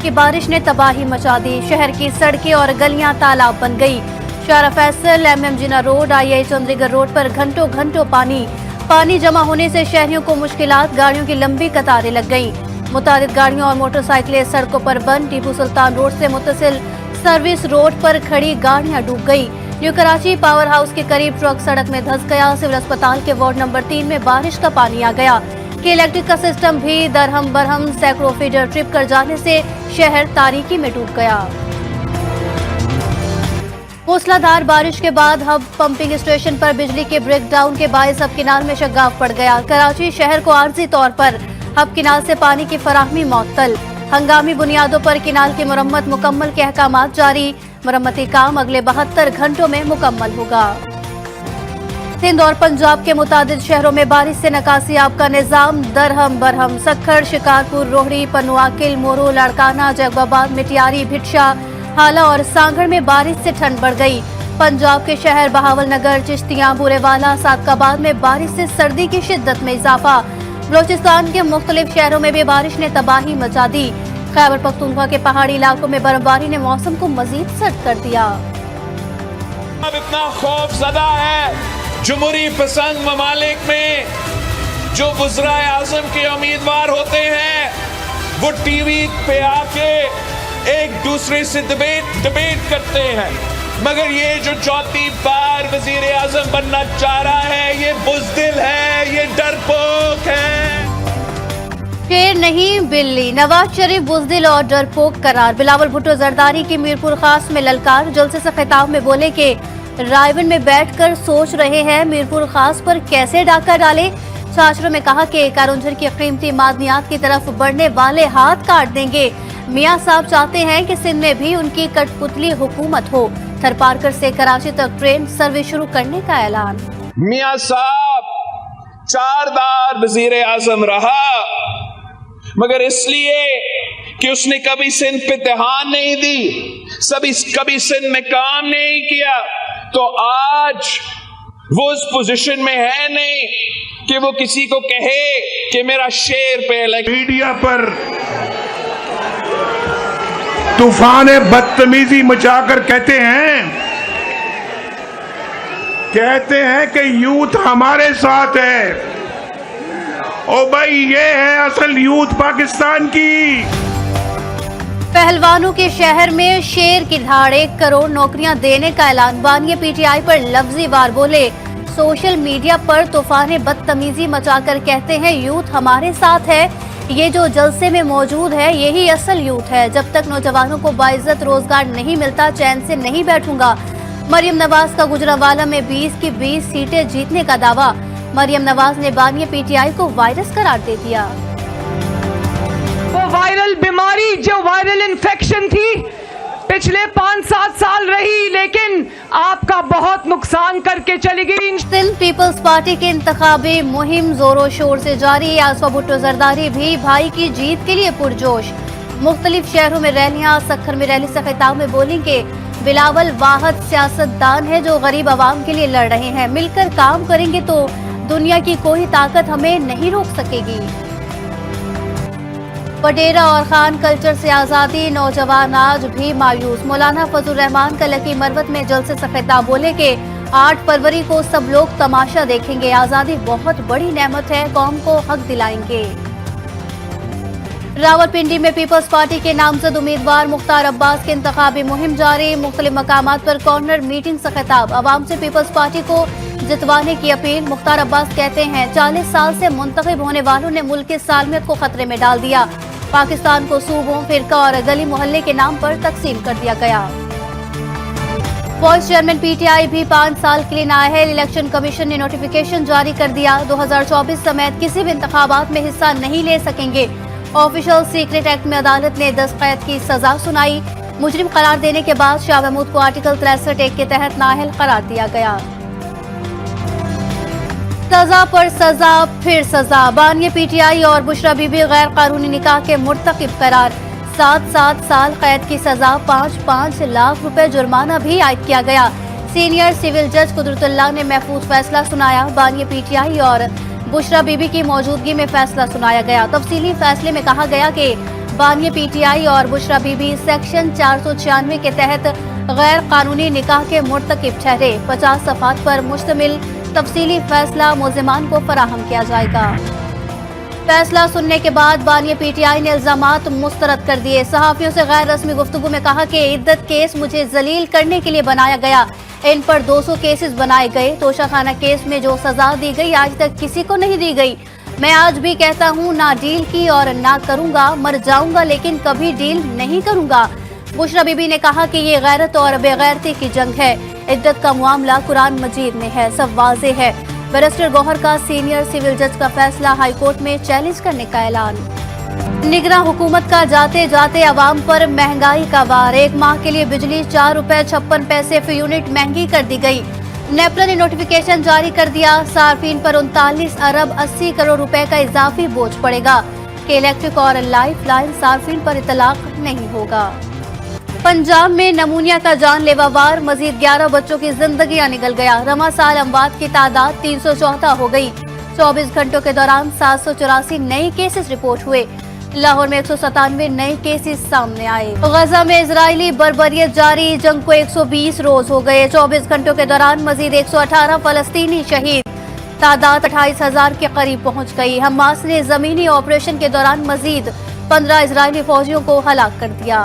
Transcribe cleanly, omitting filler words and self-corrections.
की बारिश ने तबाही मचा दी। शहर की सड़कें और गलियां तालाब बन गई। शारा फैसल, MM जिना रोड, IIA चंद्रीगढ़ रोड पर घंटों घंटों पानी जमा होने से शहरियों को मुश्किलात। गाड़ियों की लंबी कतारें लग गईं। मुतादिद गाड़ियों और मोटरसाइकिलें सड़कों पर बंद। टीपू सुल्तान रोड से मुत्तसिल सर्विस रोड पर खड़ी गाड़ियां डूब गई। न्यू कराची पावर हाउस के करीब ट्रक सड़क में धंस गया। सिविल अस्पताल के वार्ड नंबर 3 में बारिश का पानी आ गया कि इलेक्ट्रिक का सिस्टम भी दरहम बरहम। सैकड़ों फीडर ट्रिप कर जाने से शहर तारीकी में डूब गया। मूसलाधार बारिश के बाद हब पंपिंग स्टेशन पर बिजली के ब्रेकडाउन के बायस हब किनाल में शगाफ पड़ गया। कराची शहर को आर्जी तौर पर हब किनाल से पानी की फराहमी मअतल। हंगामी बुनियादों पर किनाल की मुरम्मत मुकम्मल के अहकामात जारी। मरम्मती काम अगले 72 घंटों में मुकम्मल होगा। सिंध और पंजाब के मुतादिद शहरों में बारिश से निकासियाब का निजाम दरहम बरहम। सक्खर, शिकारपुर, रोहड़ी, पनुआकिल, मोरू, लाड़काना, जैकबाबाद, मिटियारी, भिटशा, हाला और सांगड़ में बारिश से ठंड बढ़ गई। पंजाब के शहर बहावलनगर, चिश्तियां, बुरेवाला, सादकाबाद में बारिश से सर्दी की शिद्दत में इजाफा। बलोचिस्तान के मुख्तलिफ शहरों में भी बारिश ने तबाही मचा दी। खैबर पख्तूनख्वा के पहाड़ी इलाकों में बर्फबारी ने मौसम को मजीद सर्द कर दिया। अब इतना खौफजदा है जमहूरी पसंद ममालिक में जो वज़ीर आज़म के उम्मीदवार होते हैं वो टीवी पे आके एक दूसरे से डिबेट करते हैं, मगर ये जो चौथी बार वज़ीर आज़म बनना चाह रहा है ये बुज़दिल है, ये डरपोक है। शेर नहीं बिल्ली, नवाज शरीफ बुज़दिल और डरपोक करार। बिलावल भुट्टो जरदारी की मीरपुर खास में ललकार। जलसे से खिताब में बोले कि रायवन में बैठकर सोच रहे हैं मीरपुर खास पर कैसे डाका डाले। छाछरों में कहा कि कारुंझर की कीमती मादनियात की तरफ बढ़ने वाले हाथ काट देंगे। मियां साहब चाहते हैं कि सिंध में भी उनकी कठपुतली हुकूमत हो। थरपारकर से कराची तक ट्रेन सर्विस शुरू करने का ऐलान। मियां साहब 4 बार वज़ीर आज़म रहा, मगर इसलिए कि उसने कभी सिंध पे ध्यान नहीं दी, कभी सिंध में काम नहीं किया, तो आज वो उस पोजीशन में है नहीं कि वो किसी को कहे कि मेरा शेर पे मीडिया पर तूफान बदतमीजी मचाकर कहते हैं कि यूथ हमारे साथ है। ओ भाई, ये है असल यूथ पाकिस्तान की। पहलवानों के शहर में शेर की धाड़, 1 करोड़ नौकरियां देने का ऐलान। बानिया PTI पर लफ्जी वार बोले। सोशल मीडिया पर तूफान बदतमीजी मचाकर कहते हैं यूथ हमारे साथ है। ये जो जलसे में मौजूद है यही असल यूथ है। जब तक नौजवानों को बाइज्जत रोजगार नहीं मिलता चैन से नहीं बैठूंगा। मरियम नवाज का गुजरांवाला में 20 की 20 सीटें जीतने का दावा। मरियम नवाज ने बानिया PTI को वायरस करार दे दिया। वो वायरल बीमारी जो वायरल इन्फेक्शन थी पिछले 5-7 साल रही, लेकिन आपका बहुत नुकसान करके चली गई। सिंध पीपल्स पार्टी की इंतखाबी मुहिम जोरों शोर से जारी। आसफा भुट्टो जरदारी भी भाई की जीत के लिए पुरजोश। मुख्तलिफ शहरों में रैलियां। सक्खर में रैली से खिताब में बोली कि बिलावल वाहिद सियासतदान है जो गरीब आवाम के लिए लड़ रहे हैं। मिलकर काम करेंगे तो दुनिया की कोई ताकत हमें नहीं रोक सकेगी। वडेरा और खान कल्चर से आजादी, नौजवान आज भी मायूस। मौलाना फजल रहमान का लकी मरवत में जलसे से खिताब बोले कि 8 फरवरी को सब लोग तमाशा देखेंगे। आजादी बहुत बड़ी नेमत है, कौम को हक दिलाएंगे। रावलपिंडी में पीपल्स पार्टी के नामजद उम्मीदवार मुख्तार अब्बास की इंतखाबी मुहिम जारी। मुख्तलिफ मकामात पर कॉर्नर मीटिंग से खिताब। अवाम से पीपल्स पार्टी को जितवाने की अपील। मुख्तार अब्बास कहते हैं 40 साल से मुंतखब होने वालों ने मुल्क की सालमियत को खतरे में डाल दिया। पाकिस्तान को सूबों, फिरका और गली मोहल्ले के नाम पर तकसीम कर दिया गया। वाइस चेयरमैन PTI भी 5 साल के लिए नाअहल। इलेक्शन कमीशन ने नोटिफिकेशन जारी कर दिया। 2024 समेत किसी भी इंतखाबात में हिस्सा नहीं ले सकेंगे। ऑफिशियल सीक्रेट एक्ट में अदालत ने 10 कैद की सजा सुनाई। मुजरिम करार देने के बाद शाह महमूद को आर्टिकल 63(1) के तहत नाअहल करार दिया गया। सजा पर सजा फिर सजा। बानिया PTI और बुशरा बीबी गैर कानूनी निकाह के मुर्तकिब करार। 7 साल कैद की सजा, 5 लाख रुपए जुर्माना भी आयद किया गया। सीनियर सिविल जज कुदरतुल्लाह ने महफूज फैसला सुनाया। बानिया PTI और बुशरा बीबी की मौजूदगी में फैसला सुनाया गया। तफसीली फैसले में कहा गया कि बानिया पीटीआई और बुशरा बीबी सेक्शन 496 के तहत गैर कानूनी निकाह के मुर्तकिब ठहरे। 50 सफ़हात पर मुश्तमिल तफसीली फैसला मुल्जिमान को फराहम किया जाएगा। फैसला सुनने के बाद बानिया पीटीआई ने इल्जामात मुस्तरद कर दिए। सहाफियों से गैर रस्मी गुफ्तगू में कहा कि इद्दत केस मुझे जलील करने के लिए बनाया गया। इन पर 200 केसेस बनाए गए। तोशाखाना केस में जो सजा दी गई आज तक किसी को नहीं दी गई। मैं आज भी कहता हूँ, ना डील की और ना करूंगा। मर जाऊंगा लेकिन कभी डील नहीं करूंगा। बुशरा बीबी ने कहा कि ये गैरत और बेगैरती की जंग है। इद्दत का मामला कुरान मजीद में है, सब वाज़े है। बैरिस्टर गौहर का सीनियर सिविल जज का फैसला हाईकोर्ट में चैलेंज करने का ऐलान। निगरान हुकूमत का जाते जाते अवाम पर महंगाई का वार। 1 माह के लिए बिजली 4 रुपए 56 पैसे फी यूनिट महंगी कर दी गई। नेपरा ने नोटिफिकेशन जारी कर दिया। सार्फिन पर 39 अरब 80 करोड़ रुपए का इजाफी बोझ पड़ेगा कि इलेक्ट्रिक और लाइफ लाइन सार्फिन पर इतलाक नहीं होगा। पंजाब में नमूनिया का जानलेवा वार, मजीद 11 बच्चों की जिंदगियां निकल गया। रमा साल अमवात की तादाद 314 हो गई। 24 घंटों के दौरान 784 नए केसेस रिपोर्ट हुए। लाहौर में 197 नए केसेस सामने आए। गजा में इजरायली बर्बरियत जारी, जंग को 120 रोज हो गए। 24 घंटों के दौरान मजीद 118 फलस्तीनी शहीद, तादाद 28,000 के करीब पहुंच गई। हमास ने जमीनी ऑपरेशन के दौरान मजीद 15 इजरायली फौजियों को हलाक कर दिया।